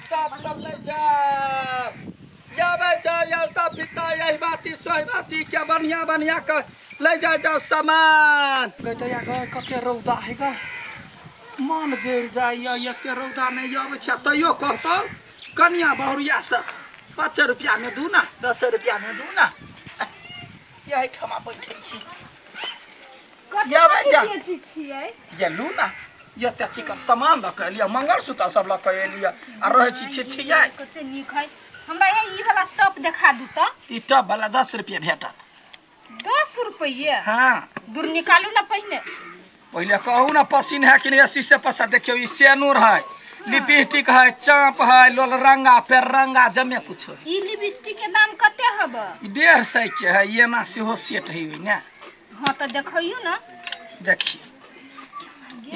चाप सब ले जाओ यावे जा यलता पिता यही बाती सोही बाती क्या बढ़िया बढ़िया कर ले जाओ सामान कहते या गए कते रौदा है गा मन जड़ जाइए ये के रौदा नहीं आवे छ तैयो कहतो कन्या बहुरिया से 5 रुपया में दू ना 10 रुपया में दू ना यही ठमा बैठे छी यावे जा ये लू ना ये ते चिकन सामान लक लिया मंगलसूत्र सब लक लिया आ रहे छी छियै कते नीक है हमरा ई वाला टॉप देखा दू त ई टॉप वाला 10 रुपया भेटत 10 रुपये हां दूर निकालू ना पहले कहू ना पसीन है कि नहीं शीशे पसा देखियो ई सेनूर है लिपस्टिक है चाप है लोल रंगा पेर रंगा जमे कुछ ई लिपस्टिक के दाम कते हब 150 के है ये ना सेहो सेट है ना हां त देखियो ना देखिए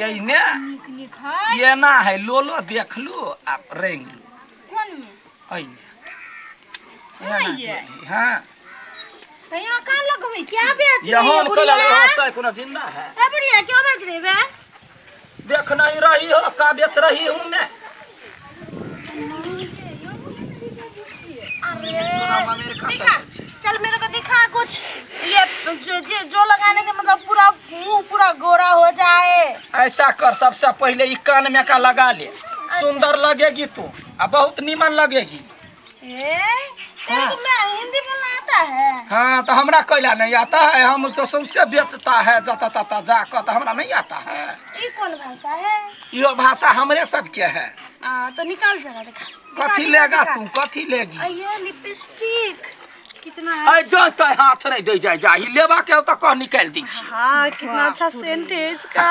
यही ने नीक नीक है ये ना है लोलो देख लो आप रेंग लो कौन में आई हां ये हां तो यहाँ का लगवे क्या बेच रही यहाँ है कल है कोनो जिंदा है ए बढ़िया क्यों बेच रही बे देख नहीं रही हो का बेच रही हूं मैं चल मेरे को दिखा कुछ ये जो लगाने से मतलब पूरा मुंह पूरा गोरा हो जाए ऐसा कर सबसे पहले ई कान में का लगा ले सुंदर लगेगी तू और बहुत नीमन लगेगी तेरे को मैं हिंदी बोलना आता है हाँ तो हमरा कैला नहीं आता है हम तो सबसे बेचता है जाता ताता जाकर तो हमरा नहीं आता है ये कौन भाषा है यो भाषा हमरे सबके है तो निकाल जरा दिखा कथी लेगा तू कथी लेगी ये लिपस्टिक कितना है ऐ जाता हाथ नहीं दे जाए जा ही लेबा के तो कह निकाल दी छी हां कितना अच्छा सेंट है इसका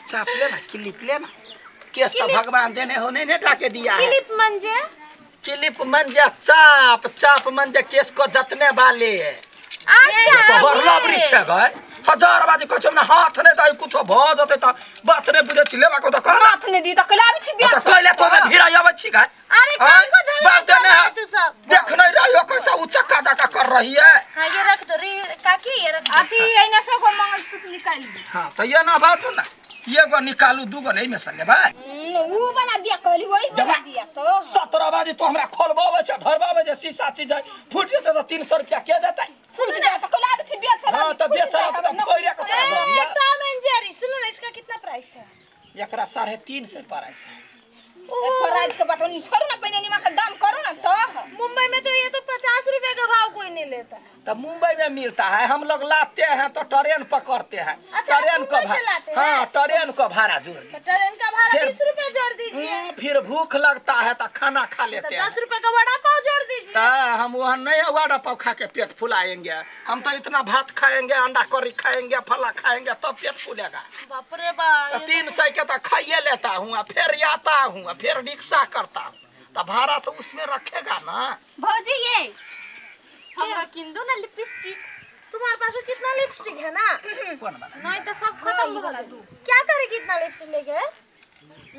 चाप लेना क्लिप लेना केस तो भगवान देने हो नहीं टाके दिया है क्लिप मंजे क्लिप मंजे चाप मंजे केस को जतने वाले अच्छा तो हर लबरी छे गए हजार बाजी कुछ ना हाथ नहीं दाई कुछ भ जते त बात नहीं बुझे छी लेबा को तो कर हाथ नहीं दी तो कलावी छी तो कहले तो मैं भिरा आवे छी गए अरे कौन को बात झगड़ा नहीं तू सब देख नहीं रही हो कैसा ऊंचा कादा का कर रही है हां ये रख दो रे काकी ये रख आती एना से को मंगलसूत्र निकाल दे हां तो ये ना बात ना ये को निकालू दू को नहीं में से ले भाई वो बना दिया कहली वही बना दिया तो 17 बाजी तो हमरा खोलबावे छ धरबावे जे शीशा चीज फूट जेते तो 300 रुपया के देतै फूट जाए तो कलावी छी बेच चला हां तो बेच चला तो फोड़िया को दे दिया टॉम एंड जेरी सुनो ना इसका कितना प्राइस है एकरा 350 प्राइस है प्राइस के बात नहीं छोड़ो ना पहले नीमा का दाम करो ना तो मुंबई में तो ये तो 50 रुपए का भाव कोई नहीं लेता तो मुंबई में मिलता है हम लोग लाते हैं तो ट्रेन पकड़ते हैं अच्छा, ट्रेन का भाड़ा हाँ ट्रेन का भाड़ा जोड़ दीजिए ट्रेन का भाड़ा फिर- 20 रुपए जोड़ दीजिए फिर भूख लगता है तो खाना खा तो लेते हैं 10 रुपए का वड़ा पाव जोड़ दीजिए तो हम वहाँ नहीं वड़ा पाव खा के पेट फुलाएंगे हम तो इतना भात खाएंगे अंडा करी खाएंगे फला खाएंगे तब पेट फूलेगा बाप रे बाप तो 300 के तो खाइए लेता हूँ फिर आता हूँ फिर रिक्शा करता हूँ तो भाड़ा तो उसमें रखेगा ना भौजी ये हमरा किंदो ना लिपस्टिक तुम्हारे पास कितना लिपस्टिक है ना कौन वाला नहीं तो सब खत्म हो गया तू क्या करेगी इतना लिपस्टिक लेके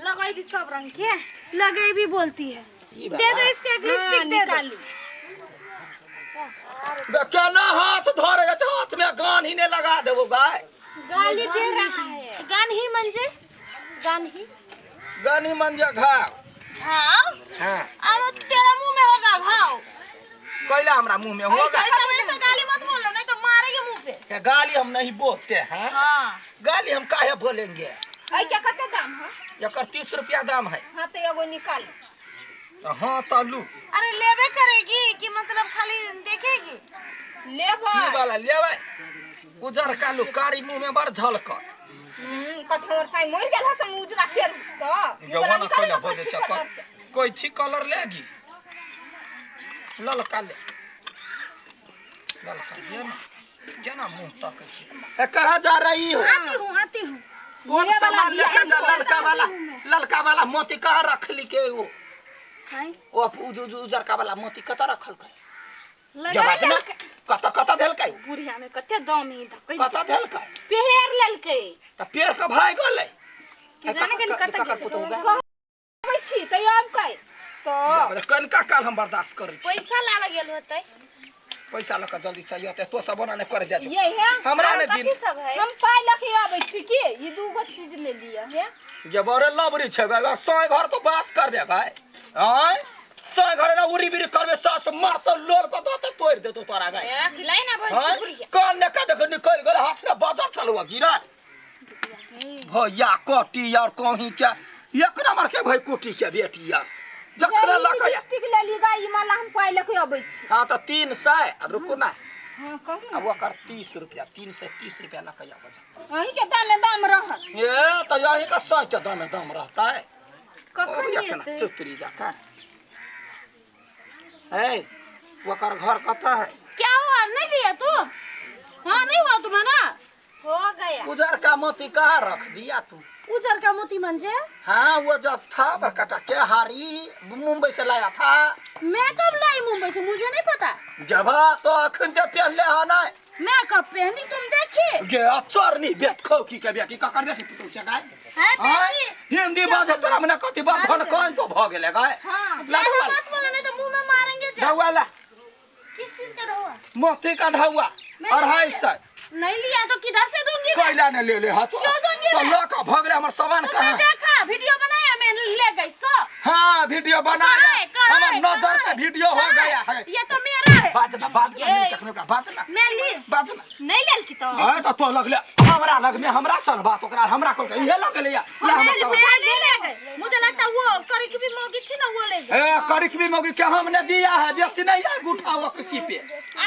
लगाई भी सब रंग के लगाई भी बोलती है ये दे दो इसको एक लिपस्टिक दे दो क्या ना हाथ धरे हाथ में गान ही ने लगा देवो गाय गाली दे रहा है गान ही मंजे गान ही गानी मंजे घाव हाँ हाँ अब तेरा मुंह में होगा घाव कैला हमरा मुंह में होगा ऐसा वैसा गाली मत बोलो नहीं तो मारेंगे मुंह पे क्या गाली हम नहीं बोलते हैं हाँ गाली हम काहे बोलेंगे आई क्या कितना दाम है एकर 30 रुपया दाम है हाँ तो एगो निकाल हाँ तो लू अरे लेबे करेगी कि मतलब खाली देखेगी लेबे ये वाला लेवे उजर कालू कारी मुंह में बड़ झलकर कठोर साई मोर गेल हम उजरा फेर तो जवाना कैला बोले चक्कर कोई थी कलर लेगी ललका ले ललका ये ना जना मुंह तक छी ए कहां जा रही हो आती हूँ कौन सामान लेके जा ललका वाला मोती कहां रखली के वो ओ उजर का वाला मोती कत रखल के जबाज ना कत धेल के बुढ़िया में कते दम ही धकै कत धेल के पेहर लेलकै त पेड़ का भाई गेलै जाने के कत का पुतो होगा कहबै छी त आब कै तो कनका काल हम बर्दाश्त करै छी पैसा लावे गेल होतै पैसा लक जल्दी चाहिए होते तो सब बना ने कर जा ये है हमरा ने दिन सब है हम पाई लके आबै छी की ये दूगो चीज ले लिया है जे बरे लबरी छै 100 घर तो बास करबे भाई हां सय घरे ना उरी बिरी करबे सास मार तो लोल पर तो तोड़ दे तो तोरा गाय ए खिलाई ना भाई हां कान ने का देख निकल गए हाथ में बाजार चलवा गिरा भैया कोटी यार कहीं क्या एक नंबर के भाई कोटी के बेटी यार जखरा लका स्टिक ले ली गाय माला हम पाइ लेके अबै छी हां तो 300 रुको ना हां कहू अब ओकर 30 रुपया 330 रुपया लकैया बचा वही के दाम रह ये तो यही का 100 के दाम रहता है कखन ये येते चुतरी जाता है ओकर घर कता है क्या हुआ नहीं लिया तू हां नहीं हुआ तुम्हारा हो गया उधर का मोती कहाँ रख दिया तू उजर का मोती मंजे हाँ वो जो था बरकटा के हारी मुंबई से लाया था मैं कब लाई मुंबई से मुझे नहीं पता जब तो अखन के पहन ले आना मैं कब पहनी तुम देखी गे चोरनी बेट खो की के बेटी ककर बेटी पुतौ छे गाय है हां बेटी हिंदी बात तोरा मने कथि बात धन कौन तो भ गेले गाय हां ज्यादा मत बोलो नहीं तो मुंह में मारेंगे जा ढौवाला किस चीज का रहुआ मोती का ढौवा 250 नहीं लिया तो किधर से दूंगी मैं कोयला ने ले हाथ क्यों दूंगी तो मैं? लका भगले हमर सामान तुमने कहां देखा वीडियो बनाया मैं ले गई सो हाँ वीडियो बनाया हमार नजर पे वीडियो हो गया है ये तो मेरा है बाजना नहीं चखने का बाजना मैं ली बाजना नहीं लेल की तो हां तो लगले हमरा लग में हमरा सन बात ओकरा हमरा को ये लगले या मैं ले गई मुझे लगता वो करी की भी मोगी थी ना वो ले गई ए करिक भी मोगी के हमने दिया है बेसी नहीं है उठाओ किसी पे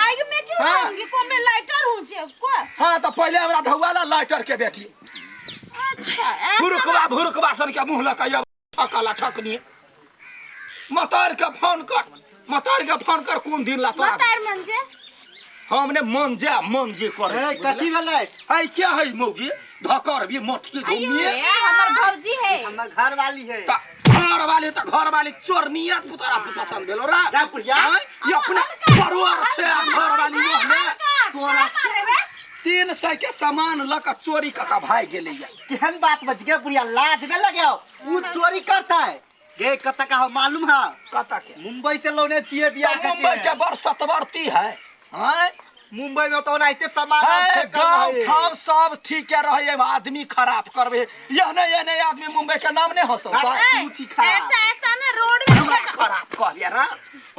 आगे मैं क्यों हाँ। आऊंगी को मैं लाइटर हूं जे को हां तो पहले हमरा ढौवाला लाइटर के बेटी अच्छा भुरकबा सन के मुंह लका ठकला ठकनी मतार के फोन कर कोन दिन ला तोरा बतार मंजे हमने मंजे करे कथी भेलै आई क्या है मोगी धकर भी मोटकी धुमिए हमर भौजी है हमर घर वाली है घर वाली चोरनियत पुतरा पसंद भेलो रा रापुरिया ये अपने परिवार छे घर वाली में तोरा 300 के सामान लका चोरी कका भाई गेले या केहन बात बच गया बुढ़िया लाज न लगाओ वो चोरी करता है गे कत का मालूम है कता के मुंबई से लोने छिए बिया मुंबई के बरसतवर्ती है हैं मुंबई में तो ओनाइते सामान है गांव ठाम सब ठीक है रहे आदमी खराब करबे ये नहीं आदमी मुंबई के नाम नहीं हंसता तू खराब ऐसा ना रोड में खराब कर लिया रा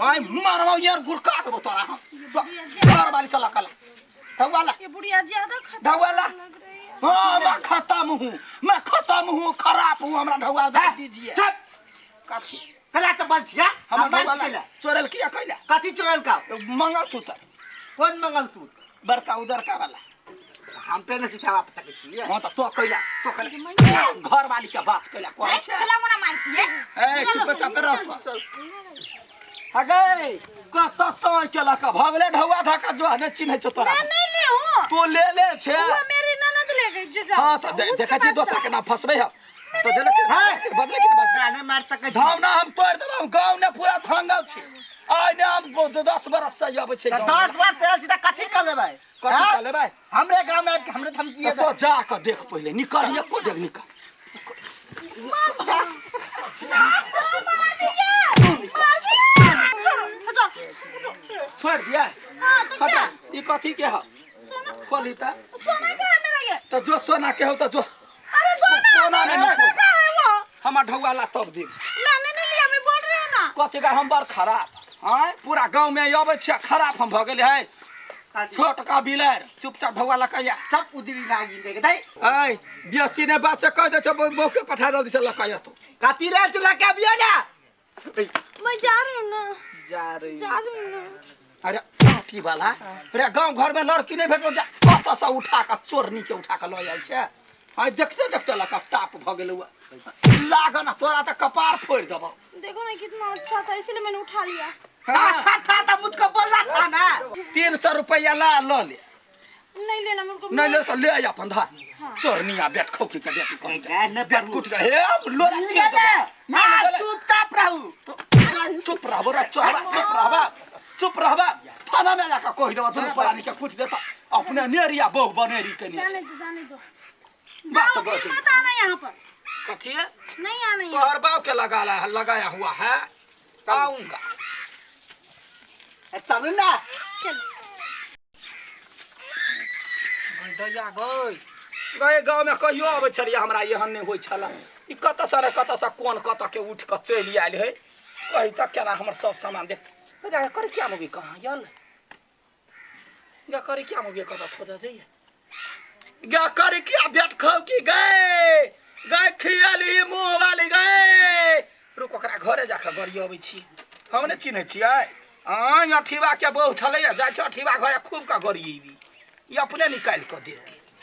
ओए मारवा यार गुरका दो तोरा घर वाली चला कला ढवाला ये बुढ़िया ज्यादा ढवाला हां मैं खत्म हूं खराब हूं हमरा ढवा दे दीजिए चुप काठी कला तो बच गया हम बच ढवाला गेला चोरल किया कइला कथी चोरल का मंगलसूत्र कौन मंगलसूत्र बड़का उजर का वाला हम पे नहीं छावा पता के छिए हां तो कइला घर वाली के बात कइला करे छे चला मोना मानछिए ए चुपचाप रह चल अगे कत सय केला का भगले ढौवा धका जो ने चिन्ह छ तोरा मैं नहीं ले हूं तो ले छे वो मेरी ननद ले गई जो हां तो देखा छी दोसर के ना फसबे है तो देले के बदले के बात गाने मार सके छी धाम ना हम तोड़ देबो गांव ने पूरा थंगल छी आइ ने हम 10 बरस से आबै छै 10 बार से छी त कथी कर लेबै कथि कर लेबै हमरे गांव में हमरे धमकी तो जा के देख पहले निकल एको देख निकल छोड़ दिया हटा ये कथी के है खोली ता सोना का है मेरा ये तो जो सोना के हो तो जो अरे सोना नहीं का है वो हमार ढौवाला तब दिन मैंने नहीं लिया मैं बोल रही हूं ना कथी का हम बड़ खराब हैं पूरा गांव में आबै छै खराब हम भ गेले है छोट का बिलर चुपचाप ढौवाला कहिया सब उजरी लागी के दई ए बियासी ने बात से कह दे छ बहू के पठा दे से लकाया तो कथी रे चला के बिया ना मैं जा रही हूं ना जा रही ना अरे पार्टी वाला रे गांव घर में लड़की नहीं भेटो जा कत से उठा के चोरनी के उठा के ल आयल छै आई देखते लका टाप भ गेल लागन तोरा त कपार फोड़ देबो देखो ना कितना अच्छा था इसलिए मैंने उठा लिया अच्छा था तो मुझको बोलना था ना 300 रुपया ला ले नहीं लेना मेरे को नहीं ले तो ले आ अपन धार चोरनिया बेट खोखी के बेटी कौन न बेट कुट के हे लोरा ले चीर देबो मैं चुपचाप रहूं चुप रहबो रे चुप रहबा थाना में जाकर कह देबो तू पानी के कुट देता अपने नेरिया बहु बनेरी के नीचे जाने दो बात जाओ, बच मत आना यहाँ पर कथी है नहीं आना तो यहाँ हर बाव के लगाया हुआ है आऊंगा चलू ना चलो दैया गए गांव में कहियो आबै छलिए हमरा एहन नहीं होई छला ई कत से कोन कत के उठ के चलि आयल है कही तक क्या ना हमर सब सामान देख गया करे क्या मुगे कहाँ यल गया करे क्या मुगे कदा खोजा जाइए गया करे क्या बैठ खाओ की गए गए खियाली मुंह वाली गए रुक ओकरा घरे जाके गरी अबै छी हम ने चिन्है छियै अठीबा के बहु छलै जाइ छ अठीबा घरे खूब का गरी ई अपने निकाल के देती